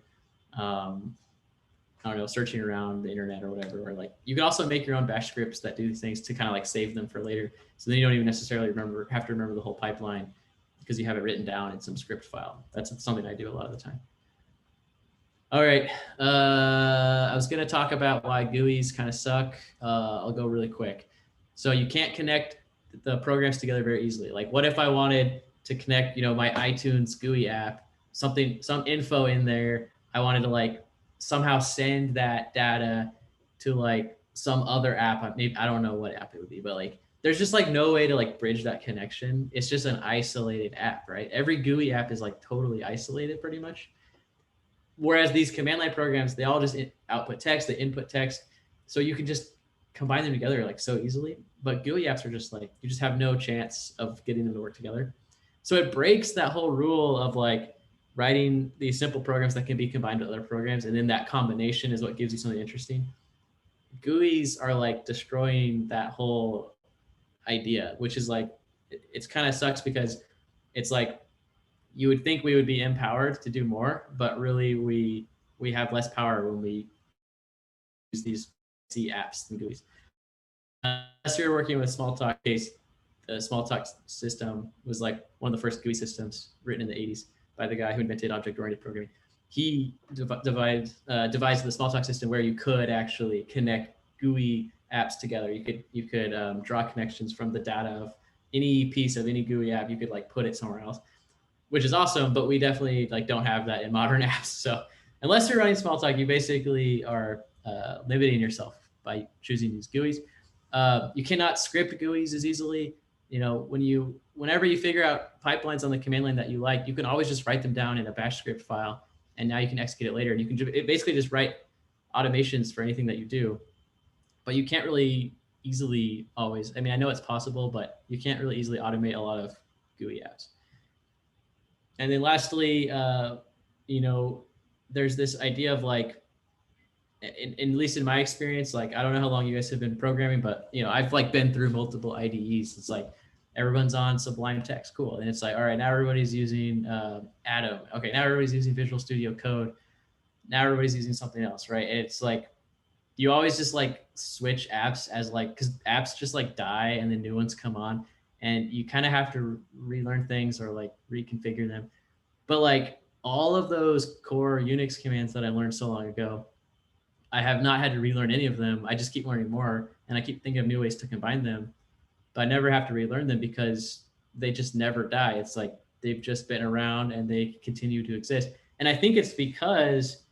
I don't know, searching around the internet or whatever. Or like, you can also make your own bash scripts that do these things to kind of like save them for later. So then you don't even necessarily have to remember the whole pipeline because you have it written down in some script file. That's something I do a lot of the time. All right, I was gonna talk about why GUIs kind of suck. I'll go really quick. So you can't connect the programs together very easily. Like, what if I wanted to connect, my iTunes GUI app, some info in there. I wanted to like somehow send that data to like some other app. Maybe I don't know what app it would be, but like there's just like no way to like bridge that connection. It's just an isolated app, right? Every GUI app is like totally isolated pretty much. Whereas these command line programs, they all just output text, they input text. So you can just combine them together like so easily. But GUI apps are just like, you just have no chance of getting them to work together. So it breaks that whole rule of like writing these simple programs that can be combined with other programs. And then that combination is what gives you something interesting. GUIs are like destroying that whole idea, which is like, it's kind of sucks because it's like, you would think we would be empowered to do more, but really we have less power when we use these C apps and GUIs. Unless you're working with Smalltalk case, the Smalltalk system was like one of the first GUI systems written in the 80s by the guy who invented object-oriented programming. He devised the Smalltalk system where you could actually connect GUI apps together. You could draw connections from the data of any piece of any GUI app. You could like put it somewhere else, which is awesome, but we definitely like don't have that in modern apps. So unless you're running Smalltalk, you basically are limiting yourself by choosing these GUIs. You cannot script GUIs as easily. Whenever you figure out pipelines on the command line that you like, you can always just write them down in a bash script file, and now you can execute it later. And you can basically just write automations for anything that you do, but you can't really easily always. I mean, I know it's possible, but you can't really easily automate a lot of GUI apps. And then lastly, there's this idea of like, at least in my experience, like, I don't know how long you guys have been programming, but I've like been through multiple IDEs. It's like everyone's on Sublime Text, cool. And it's like, all right, now everybody's using Atom. Okay, now everybody's using Visual Studio Code. Now everybody's using something else, right? And it's like, you always just like switch apps as like, because apps just like die and then new ones come on, and you kind of have to relearn things or like reconfigure them. But like all of those core Unix commands that I learned so long ago, I have not had to relearn any of them. I just keep learning more, and I keep thinking of new ways to combine them, but I never have to relearn them because they just never die. It's like they've just been around and they continue to exist. And I think it's because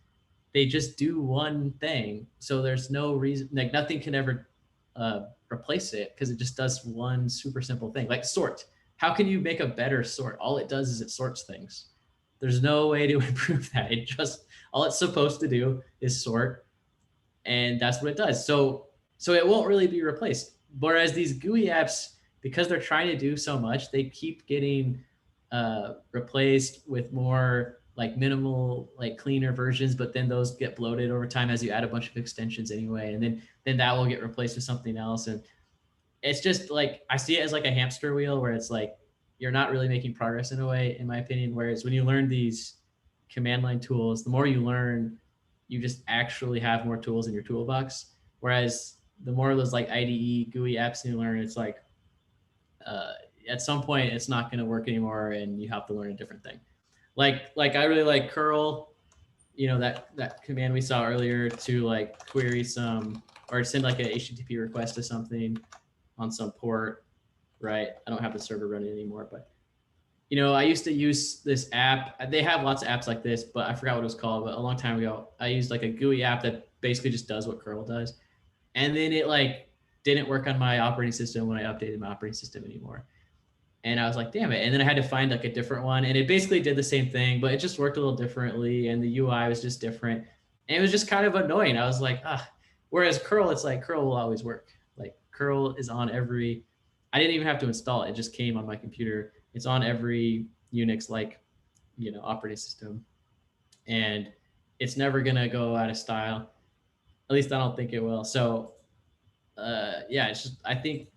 they just do one thing. So there's no reason, like nothing can ever replace it because it just does one super simple thing, like sort. How can you make a better sort? All it does is it sorts things. There's no way to improve that. It just, all it's supposed to do is sort, and that's what it does. So it won't really be replaced. Whereas these GUI apps, because they're trying to do so much, they keep getting replaced with more like minimal, like cleaner versions, but then those get bloated over time as you add a bunch of extensions anyway, and then that will get replaced with something else. And it's just like, I see it as like a hamster wheel where it's like you're not really making progress in a way, in my opinion. Whereas when you learn these command line tools, the more you learn, you just actually have more tools in your toolbox. Whereas the more of those like IDE GUI apps you learn, it's like at some point it's not going to work anymore, and you have to learn a different thing. Like I really like curl, that command we saw earlier to like query some or send like an HTTP request to something on some port, right? I don't have the server running anymore, but I used to use this app. They have lots of apps like this, but I forgot what it was called. But a long time ago, I used like a GUI app that basically just does what curl does. And then it like didn't work on my operating system when I updated my operating system anymore. And I was like, damn it. And then I had to find like a different one. And it basically did the same thing, but it just worked a little differently. And the UI was just different. And it was just kind of annoying. I was like, whereas curl, it's like curl will always work. Like curl is on every, I didn't even have to install it. It just came on my computer. It's on every Unix like, operating system, and it's never gonna go out of style. At least I don't think it will. So it's just, I think,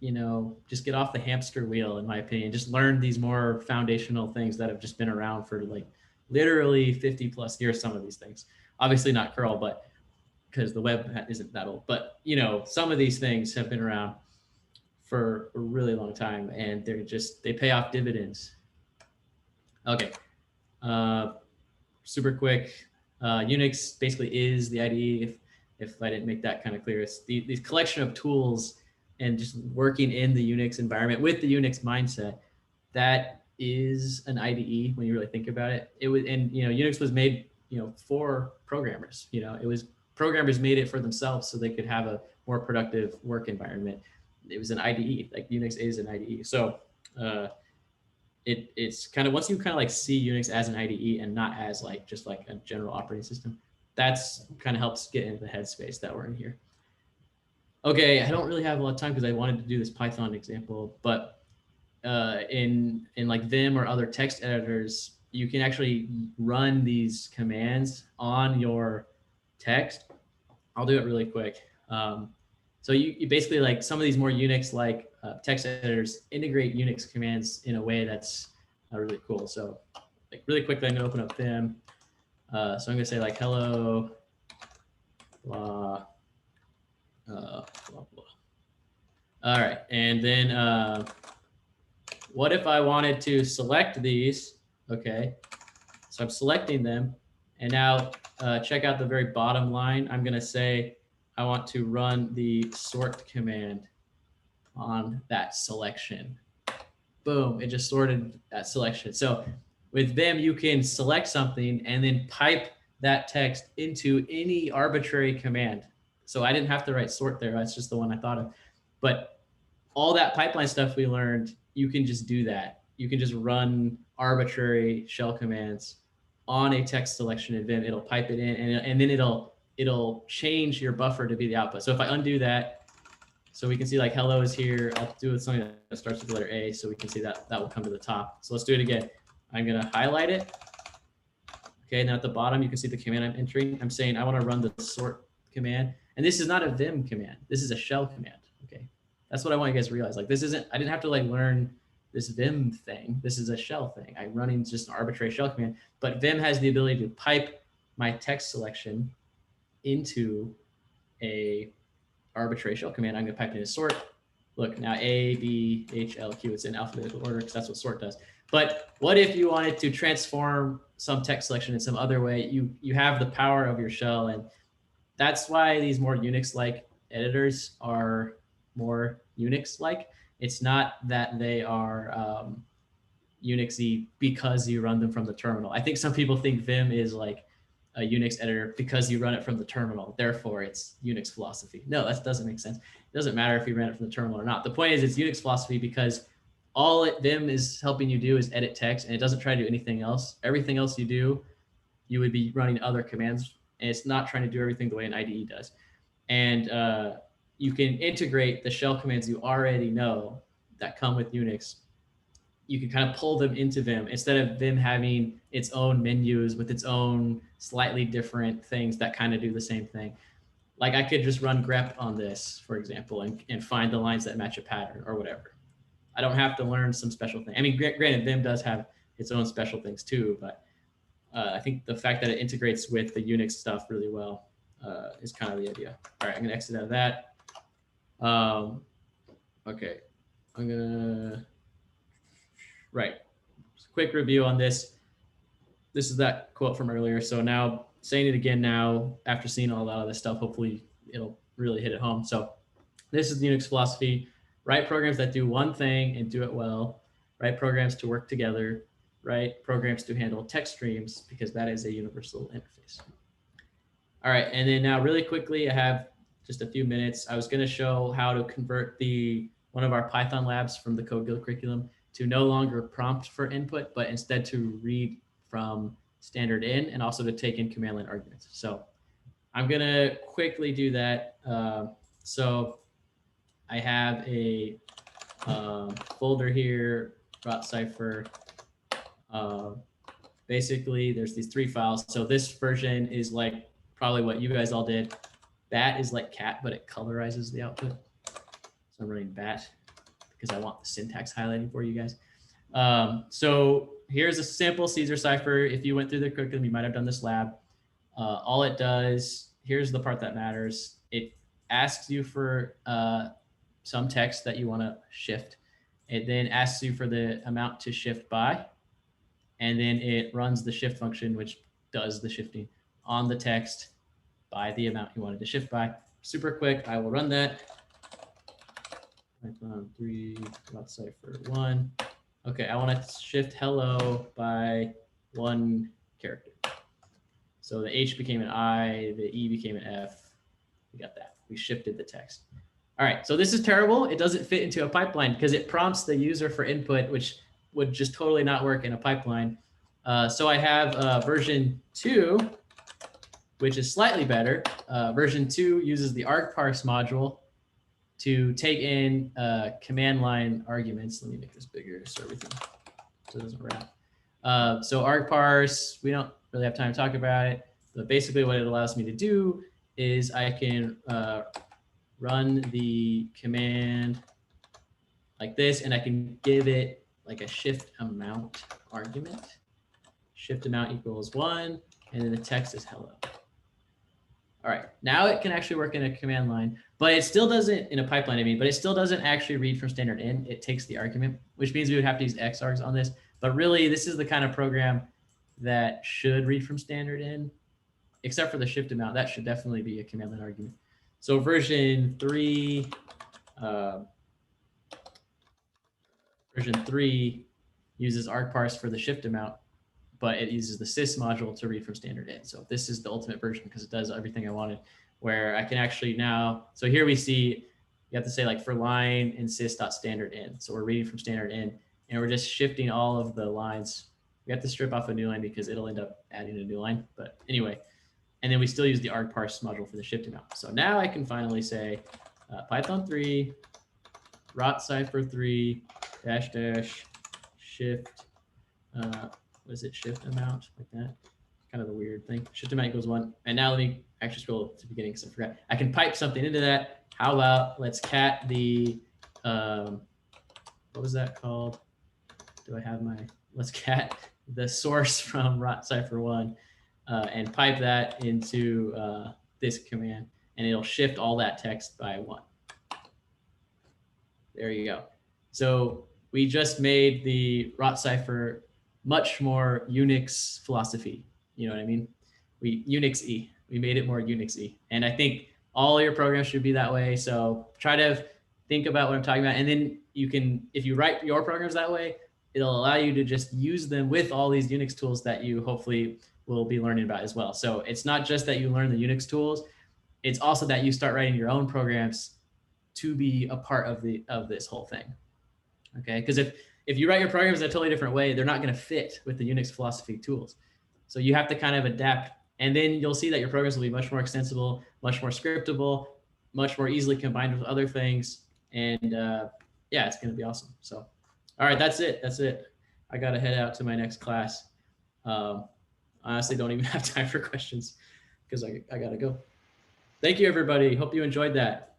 just get off the hamster wheel, in my opinion. Just learn these more foundational things that have just been around for like literally 50 plus years. Some of these things, obviously not curl, but because the web isn't that old, but some of these things have been around for a really long time, and they pay off dividends. Okay, super quick. Unix basically is the IDE. If I didn't make that kind of clear, it's these collection of tools and just working in the Unix environment with the Unix mindset. That is an IDE when you really think about it. It was, and Unix was made, for programmers. It was programmers made it for themselves so they could have a more productive work environment. It was an IDE, like Unix is an IDE. So it's kind of, once you kind of like see Unix as an IDE and not as like just like a general operating system, that's kind of helps get into the headspace that we're in here. Okay, I don't really have a lot of time because I wanted to do this Python example, but in like Vim or other text editors, you can actually run these commands on your text. I'll do it really quick. So you basically, like, some of these more Unix like text editors integrate Unix commands in a way that's really cool. So like really quickly, I'm gonna open up Vim. So I'm gonna say like hello blah blah blah. All right, and then what if I wanted to select these? Okay, so I'm selecting them, and now check out the very bottom line. I'm gonna say I want to run the sort command on that selection. Boom, it just sorted that selection. So with Vim, you can select something and then pipe that text into any arbitrary command. So I didn't have to write sort there. That's just the one I thought of. But all that pipeline stuff we learned, you can just do that. You can just run arbitrary shell commands on a text selection in Vim. It'll pipe it in, and then it'll change your buffer to be the output. So if I undo that, so we can see like hello is here. I'll do it something that starts with the letter A, so we can see that will come to the top. So let's do it again. I'm gonna highlight it. Okay, now at the bottom you can see the command I'm entering. I'm saying I want to run the sort command, and this is not a Vim command. This is a shell command. Okay, that's what I want you guys to realize. Like, this isn't, I didn't have to like learn this Vim thing. This is a shell thing. I'm running just an arbitrary shell command, but Vim has the ability to pipe my text selection into a arbitrary shell command. I'm going to pipe in a sort. Look, now A, B, H, L, Q, it's in alphabetical order because that's what sort does. But what if you wanted to transform some text selection in some other way? You have the power of your shell, and that's why these more Unix-like editors are more Unix-like. It's not that they are Unix-y because you run them from the terminal. I think some people think Vim is like a Unix editor because you run it from the terminal. Therefore, it's Unix philosophy. No, that doesn't make sense. It doesn't matter if you ran it from the terminal or not. The point is, it's Unix philosophy because all Vim is helping you do is edit text, and it doesn't try to do anything else. Everything else you do, you would be running other commands, and it's not trying to do everything the way an IDE does. And you can integrate the shell commands you already know that come with Unix. You can kind of pull them into Vim instead of Vim having its own menus with its own slightly different things that kind of do the same thing. Like, I could just run grep on this, for example, and find the lines that match a pattern or whatever. I don't have to learn some special thing. I mean, granted, Vim does have its own special things too, but I think the fact that it integrates with the Unix stuff really well is kind of the idea. All right, I'm gonna exit out of that. Okay, I'm gonna, right, quick review on this. This is that quote from earlier. So now saying it again now, after seeing all of this stuff, hopefully it'll really hit it home. So this is the Unix philosophy: write programs that do one thing and do it well, write programs to work together, write programs to handle text streams, because that is a universal interface. All right, and then now really quickly, I have just a few minutes. I was going to show how to convert one of our Python labs from the Code Guild curriculum to no longer prompt for input, but instead to read from standard in, and also to take in command line arguments. So I'm going to quickly do that. So I have a folder here, .cypher. Basically, there's these 3 files. So this version is like probably what you guys all did. Bat is like cat, but it colorizes the output. So I'm running bat because I want the syntax highlighting for you guys. So here's a simple Caesar cipher. If you went through the curriculum, you might have done this lab. All it does, here's the part that matters. It asks you for some text that you want to shift. It then asks you for the amount to shift by, and then it runs the shift function, which does the shifting on the text by the amount you wanted to shift by. Super quick. I will run that. Python 3 .cypher 1. Okay, I want to shift hello by 1 character. So the H became an I, the E became an F. We got that. We shifted the text. All right, so this is terrible. It doesn't fit into a pipeline because it prompts the user for input, which would just totally not work in a pipeline. So I have version 2, which is slightly better. Version 2 uses the argparse module to take in command line arguments. Let me make this bigger so everything so it doesn't wrap. So argparse, we don't really have time to talk about it, but basically what it allows me to do is I can run the command like this, and I can give it like a shift amount argument. Shift amount equals 1, and then the text is hello. All right, now it can actually work in a command line, but it still doesn't, in a pipeline, I mean, but it still doesn't actually read from standard in. It takes the argument, which means we would have to use xargs on this. But really, this is the kind of program that should read from standard in, except for the shift amount. That should definitely be a command line argument. So version 3 uses argparse for the shift amount, but it uses the sys module to read from standard in. So this is the ultimate version because it does everything I wanted, where I can actually now, so here we see, you have to say like for line and sys.standard in. So we're reading from standard in, and we're just shifting all of the lines. We have to strip off a new line because it'll end up adding a new line. But anyway, and then we still use the argparse module for the shift amount. So now I can finally say Python 3, rot cypher 3 -- shift, was it shift amount, like that? Kind of a weird thing. Shift amount equals 1. And now let me actually scroll to the beginning because I forgot. I can pipe something into that. How about let's cat the, what was that called? Do I have my, let's cat the source from rot cypher 1 and pipe that into this command, and it'll shift all that text by 1. There you go. So we just made the rot cipher much more Unix philosophy. You know what I mean? Unix-y. We made it more Unix-y. And I think all your programs should be that way. So try to think about what I'm talking about. And then you can, if you write your programs that way, it'll allow you to just use them with all these Unix tools that you hopefully will be learning about as well. So it's not just that you learn the Unix tools, it's also that you start writing your own programs to be a part of this whole thing. Okay, because if you write your programs in a totally different way, they're not going to fit with the Unix philosophy tools. So you have to kind of adapt, and then you'll see that your programs will be much more extensible, much more scriptable, much more easily combined with other things. And yeah, it's going to be awesome. So, all right, that's it. That's it. I got to head out to my next class. I honestly don't even have time for questions because I got to go. Thank you, everybody. Hope you enjoyed that.